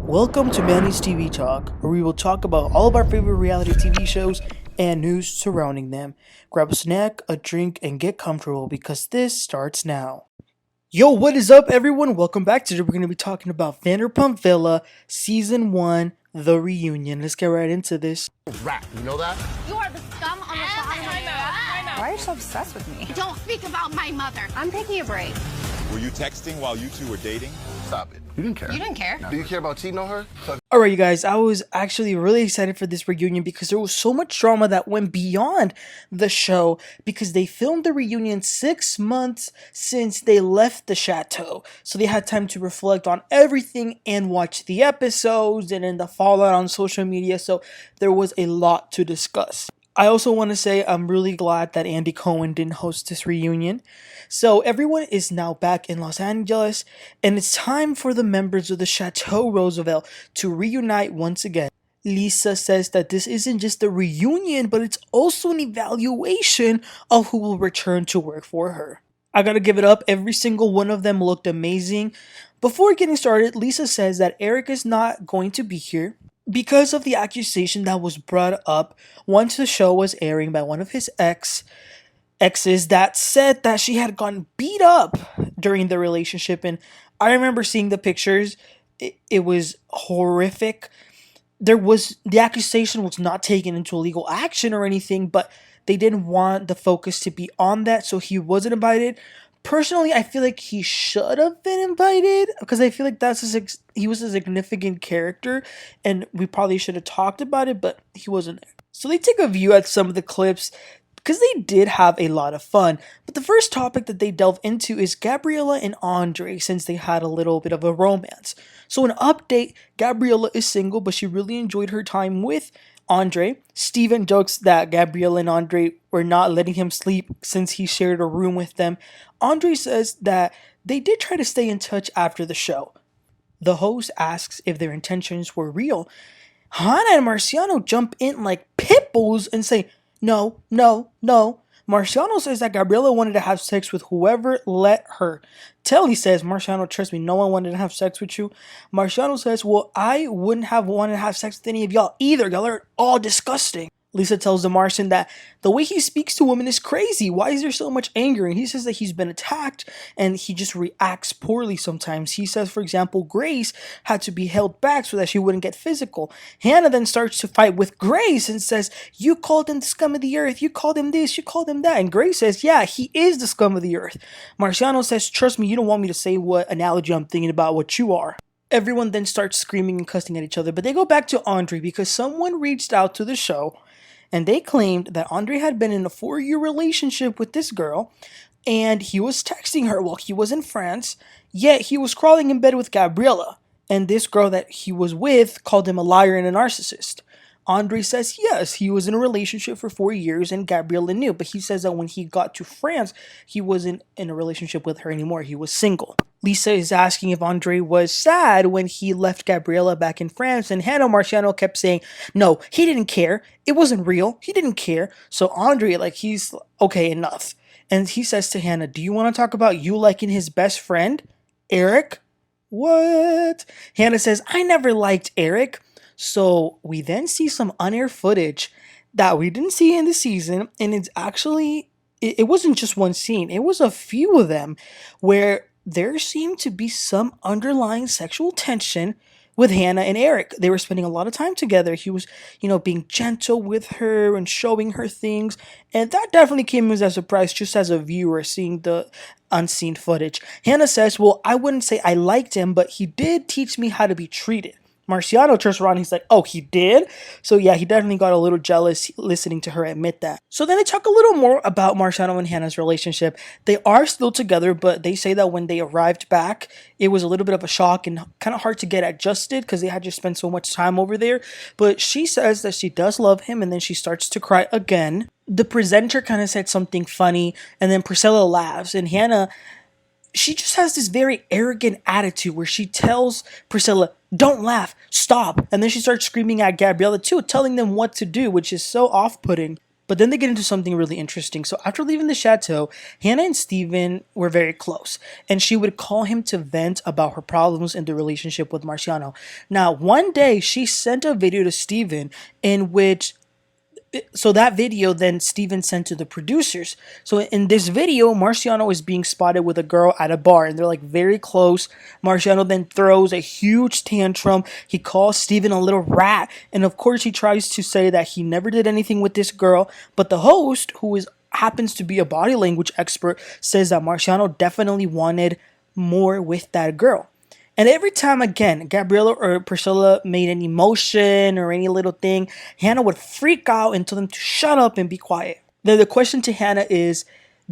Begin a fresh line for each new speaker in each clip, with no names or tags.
Welcome to Manny's TV Talk, where we will talk about all of our favorite reality TV shows and news surrounding them. Grab a snack, a drink, and get comfortable because this starts now. Yo, what is up, everyone? Welcome back. Today we're going to be talking about Vanderpump Villa Season 1, The Reunion. Let's get right into this.
Rat, you know that?
You are the scum on the bottom of the earth.
Why are you so obsessed with me?
Don't speak about my mother.
I'm taking a break.
Were you texting while you two were dating?
Stop it. You didn't care.
You didn't care.
Do you care about cheating on her?
Alright, you guys, I was actually really excited for this reunion because there was so much drama that went beyond the show because they filmed the reunion 6 months since they left the chateau. So they had time to reflect on everything and watch the episodes and then the fallout on social media. So there was a lot to discuss. I also want to say I'm really glad that Andy Cohen didn't host this reunion. So everyone is now back in Los Angeles, and it's time for the members of the Chateau Roosevelt to reunite once again. Lisa says that this isn't just a reunion, but it's also an evaluation of who will return to work for her. I gotta give it up, every single one of them looked amazing. Before getting started, Lisa says that Eric is not going to be here because of the accusation that was brought up once the show was airing by one of his exes that said that she had gotten beat up during the relationship. And I remember seeing the pictures. It was horrific. The accusation was not taken into legal action or anything, but they didn't want the focus to be on that, so he wasn't invited. Personally, I feel like he should have been invited because I feel like he was a significant character and we probably should have talked about it, but he wasn't there. So they take a view at some of the clips because they did have a lot of fun. But the first topic that they delve into is Gabriella and Andre, since they had a little bit of a romance. So an update, Gabriella is single, but she really enjoyed her time with Andre. Steven jokes that Gabriella and Andre were not letting him sleep since he shared a room with them. Andre says that they did try to stay in touch after the show. The host asks if their intentions were real. Hannah and Marciano jump in like pit bulls and say, no, no, no. Marciano says that Gabriella wanted to have sex with whoever let her. Telly says, Marciano, trust me, no one wanted to have sex with you. Marciano says, well, I wouldn't have wanted to have sex with any of y'all either. Y'all are all disgusting. Lisa tells the Martian that the way he speaks to women is crazy. Why is there so much anger? And he says that he's been attacked and he just reacts poorly sometimes. He says, for example, Grace had to be held back so that she wouldn't get physical. Hannah then starts to fight with Grace and says, you called him the scum of the earth. You called him this. You called him that. And Grace says, yeah, he is the scum of the earth. Marciano says, trust me, you don't want me to say what analogy I'm thinking about what you are. Everyone then starts screaming and cussing at each other. But they go back to Andre because someone reached out to the show and they claimed that Andre had been in a 4-year relationship with this girl and he was texting her while he was in France, yet he was crawling in bed with Gabriella. And this girl that he was with called him a liar and a narcissist. Andre says yes, he was in a relationship for 4 years and Gabriella knew, but he says that when he got to France, he wasn't in a relationship with her anymore, he was single. Lisa is asking if Andre was sad when he left Gabriella back in France, and Hannah Marciano kept saying, no, he didn't care, it wasn't real, he didn't care. So Andre, he's, okay, enough. And he says to Hannah, do you want to talk about you liking his best friend, Eric? What? Hannah says, I never liked Eric. So we then see some on-air footage that we didn't see in the season, and it's actually, it wasn't just one scene, it was a few of them where there seemed to be some underlying sexual tension with Hannah and Eric. They were spending a lot of time together. He was, being gentle with her and showing her things, and that definitely came as a surprise just as a viewer seeing the unseen footage. Hannah says, well, I wouldn't say I liked him, but he did teach me how to be treated. Marciano turns around and he's like, oh, he did? So yeah, he definitely got a little jealous listening to her admit that. So then they talk a little more about Marciano and Hannah's relationship. They are still together, but they say that when they arrived back, it was a little bit of a shock and kind of hard to get adjusted because they had just spent so much time over there. But she says that she does love him, and then she starts to cry again. The presenter kind of said something funny, and then Priscila laughs, and Hannah, she just has this very arrogant attitude where she tells Priscila, don't laugh, stop. And then she starts screaming at Gabriella too, telling them what to do, which is so off-putting. But then they get into something really interesting. So after leaving the chateau, Hannah and Steven were very close, and she would call him to vent about her problems in the relationship with Marciano. Now, one day she sent a video to Steven in which so that video then Steven sent to the producers. So in this video, Marciano is being spotted with a girl at a bar and they're like very close. Marciano then throws a huge tantrum. He calls Steven a little rat. And of course he tries to say that he never did anything with this girl. But the host, who happens to be a body language expert, says that Marciano definitely wanted more with that girl. And every time, again, Gabriella or Priscila made any motion or any little thing, Hannah would freak out and tell them to shut up and be quiet. Then the question to Hannah is,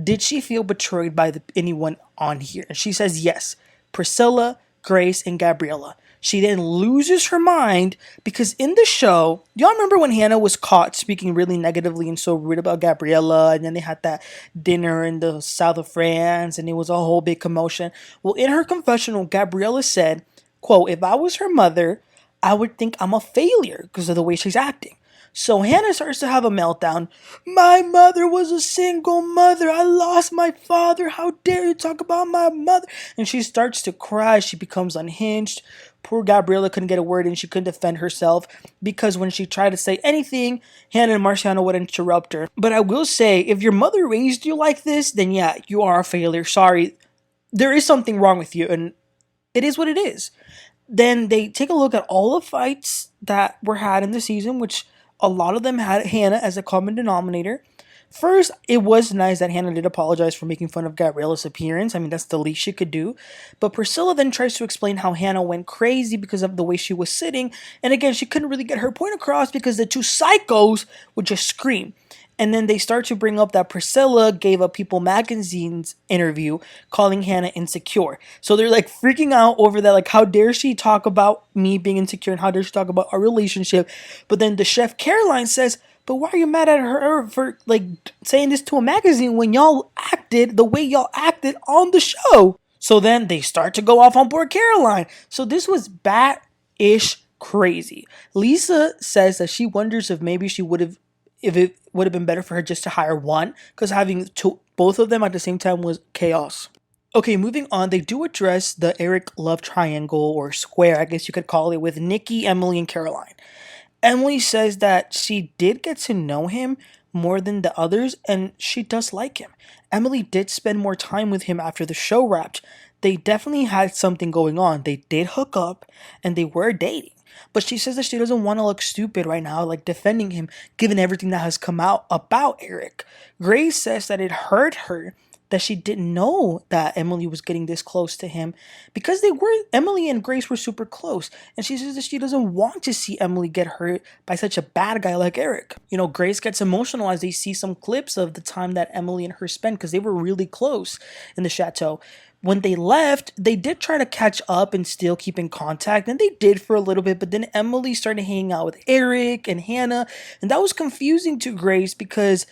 did she feel betrayed by anyone on here? And she says yes. Priscila, Grace, and Gabriella. She then loses her mind because in the show, y'all remember when Hannah was caught speaking really negatively and so rude about Gabriella, and then they had that dinner in the south of France and it was a whole big commotion. Well, in her confessional, Gabriella said, quote, if I was her mother, I would think I'm a failure because of the way she's acting. So Hannah starts to have a meltdown. My mother was a single mother. I lost my father. How dare you talk about my mother? And she starts to cry. She becomes unhinged. Poor Gabriella couldn't get a word in. She couldn't defend herself because when she tried to say anything, Hannah and Marciano would interrupt her. But I will say, if your mother raised you like this, then yeah, you are a failure. Sorry. There is something wrong with you, and it is what it is. Then they take a look at all the fights that were had in the season, which a lot of them had Hannah as a common denominator. First, it was nice that Hannah did apologize for making fun of Gabriella's appearance. I mean, that's the least she could do. But Priscila then tries to explain how Hannah went crazy because of the way she was sitting. And again, she couldn't really get her point across because the two psychos would just scream. And then they start to bring up that Priscila gave a People Magazine's interview calling Hannah insecure. So they're like freaking out over that. Like, how dare she talk about me being insecure and how dare she talk about our relationship? But then the chef Caroline says, but why are you mad at her for like saying this to a magazine when y'all acted the way y'all acted on the show? So then they start to go off on poor Caroline. So this was bat-ish crazy. Lisa says that she wonders if maybe if it would have been better for her just to hire one, because having both of them at the same time was chaos. Okay, moving on, they do address the Eric love triangle or square, I guess you could call it, with Nikki, Emily, and Caroline. Emily says that she did get to know him more than the others, and she does like him. Emily did spend more time with him after the show wrapped. They definitely had something going on. They did hook up, and they were dating. But she says that she doesn't want to look stupid right now, like defending him, given everything that has come out about Eric. Grace says that it hurt her that she didn't know that Emily was getting this close to him because Emily and Grace were super close. And she says that she doesn't want to see Emily get hurt by such a bad guy like Eric. You know, Grace gets emotional as they see some clips of the time that Emily and her spent because they were really close in the chateau. When they left, they did try to catch up and still keep in contact, and they did for a little bit, but then Emily started hanging out with Eric and Hannah, and that was confusing to Grace because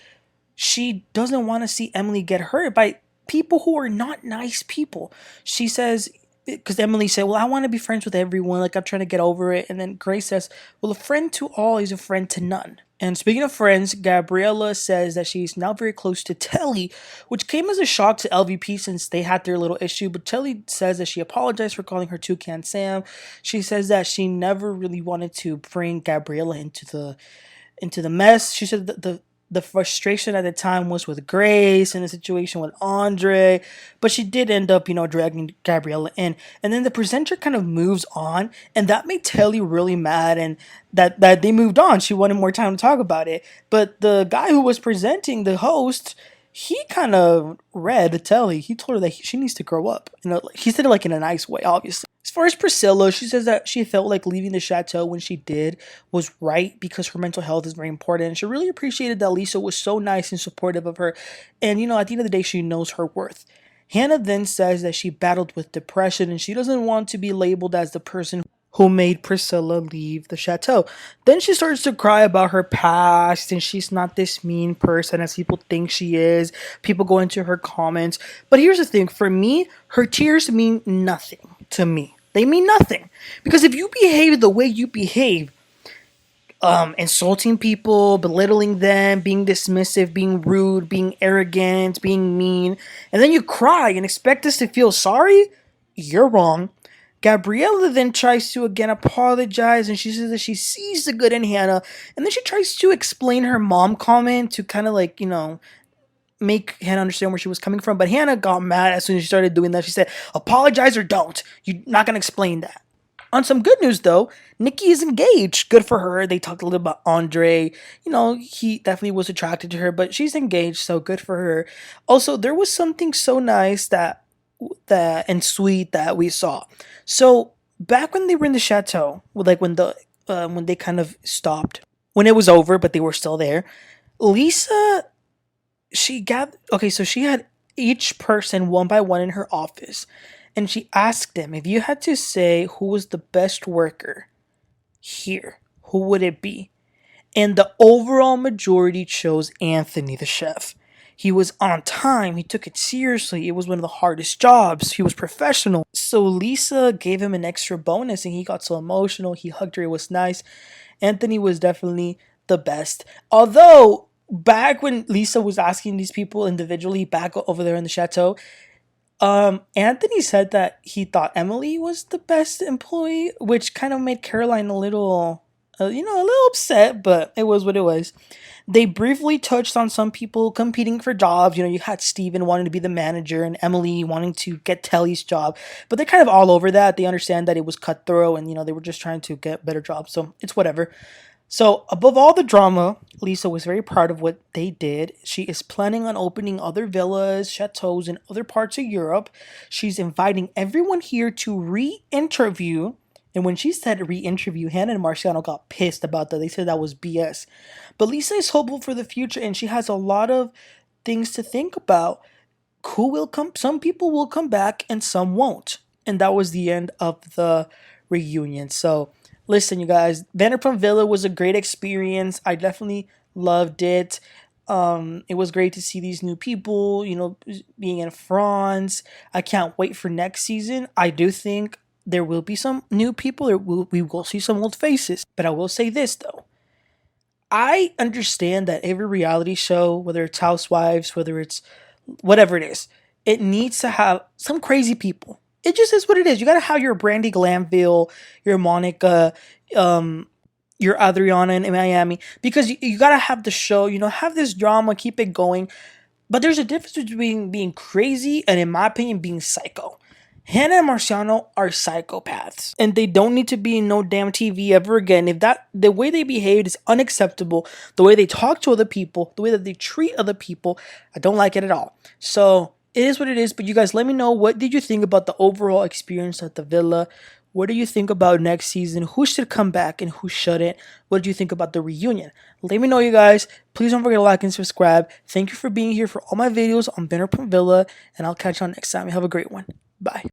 she doesn't want to see Emily get hurt by people who are not nice people. She says, because Emily said, well, I want to be friends with everyone, like I'm trying to get over it, and then Grace says, well, a friend to all is a friend to none. And speaking of friends, Gabriella says that she's now very close to Telly, which came as a shock to LVP since they had their little issue. But Telly says that she apologized for calling her Toucan Sam. She says that she never really wanted to bring Gabriella into the mess. She said that the frustration at the time was with Grace and the situation with Andre, but she did end up, dragging Gabriella in. And then the presenter kind of moves on, and that made Telly really mad, and that they moved on. She wanted more time to talk about it. But the guy who was presenting, the host, he kind of read Telly. He told her that she needs to grow up. He said it like in a nice way, obviously. As far as Priscila, she says that she felt like leaving the chateau when she did was right because her mental health is very important. And she really appreciated that Lisa was so nice and supportive of her. And, at the end of the day, she knows her worth. Hannah then says that she battled with depression and she doesn't want to be labeled as the person who made Priscila leave the chateau. Then she starts to cry about her past and she's not this mean person as people think she is. People go into her comments. But here's the thing. For me, her tears mean nothing to me. They mean nothing. Because if you behave the way you behave, insulting people, belittling them, being dismissive, being rude, being arrogant, being mean, and then you cry and expect us to feel sorry? You're wrong. Gabriella then tries to again apologize, and she says that she sees the good in Hannah, and then she tries to explain her mom comment to kind of like, make Hannah understand where she was coming from. But Hannah got mad as soon as she started doing that. She said, apologize or don't. You're not going to explain that. On some good news, though, Nikki is engaged. Good for her. They talked a little about Andre. He definitely was attracted to her, but she's engaged, so good for her. Also, there was something so nice that and sweet that we saw. So back when they were in the chateau, like when they kind of stopped, when it was over, but they were still there. Lisa, so she had each person one by one in her office, and she asked them, if you had to say who was the best worker here, who would it be? And the overall majority chose Anthony, the chef. He was on time. He took it seriously. It was one of the hardest jobs. He was professional. So Lisa gave him an extra bonus, and he got so emotional. He hugged her. It was nice. Anthony was definitely the best. Although, back when Lisa was asking these people individually back over there in the chateau, Anthony said that he thought Emily was the best employee, which kind of made Caroline a little, a little upset, but it was what it was. They briefly touched on some people competing for jobs. You had Steven wanting to be the manager and Emily wanting to get Telly's job, but they're kind of all over that. They understand that it was cutthroat and, they were just trying to get better jobs. So it's whatever. So above all the drama, Lisa was very proud of what they did. She is planning on opening other villas, chateaus in other parts of Europe. She's inviting everyone here to re-interview. And when she said re-interview, Hannah and Marciano got pissed about that. They said that was BS. But Lisa is hopeful for the future, and she has a lot of things to think about. Who will come? Some people will come back, and some won't. And that was the end of the reunion. So, listen, you guys, Vanderpump Villa was a great experience. I definitely loved it. It was great to see these new people, being in France. I can't wait for next season. I do think there will be some new people. We will see some old faces. But I will say this, though. I understand that every reality show, whether it's Housewives, whether it's whatever it is, it needs to have some crazy people. It just is what it is. You got to have your Brandy Glanville, your Monica, your Adriana in Miami. Because you got to have the show, have this drama, keep it going. But there's a difference between being crazy and, in my opinion, being psycho. Hannah and Marciano are psychopaths, and they don't need to be in no damn TV ever again. If the way they behaved is unacceptable, the way they talk to other people, the way that they treat other people, I don't like it at all. So it is what it is. But you guys, let me know, what did you think about the overall experience at the villa? What do you think about next season? Who should come back and who shouldn't? What do you think about the reunion? Let me know, you guys. Please don't forget to like and subscribe. Thank you for being here for all my videos on Vanderpump Villa, and I'll catch you on next time. Have a great one. Bye.